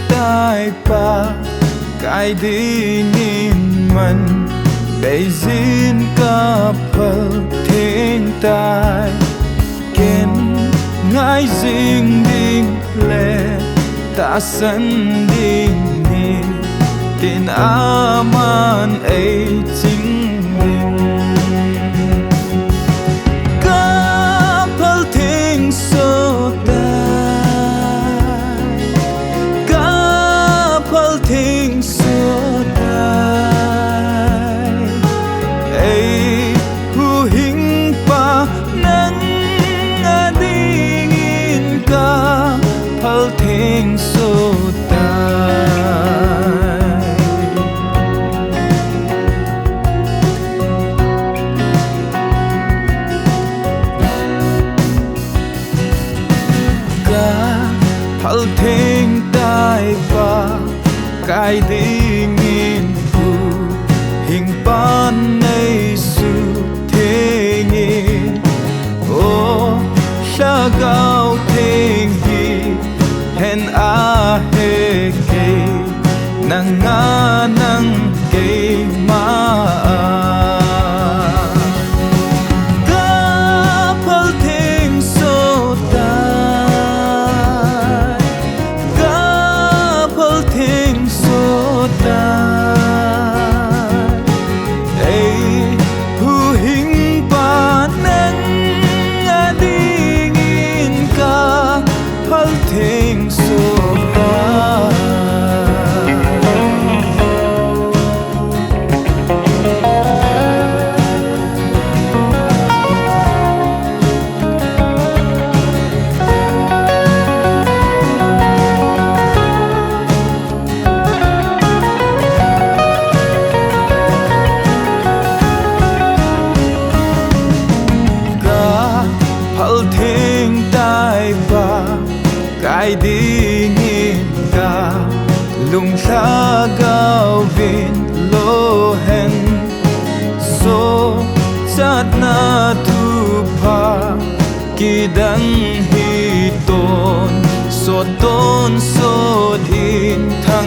tai pa cái đi nhìn mình để xin cả Pathen tai kiến ngài dinh đinh lệ ta sân đinh ni tin aman ấy chính đinh cả Phaltheng so tai cả Phaltheng so tai ấy hu hình pa nắng ading in cả Phaltheng so Phaltheng tai pa cái đi nghìn thu hình pan này su thế nghìn ô sa gao theng hi hen a he ke nang nga nang ke ma cái đi nghìn cả lung sa gao vin lo hen so sát na thu pa ki đăng hi tôn so tôn so hin tha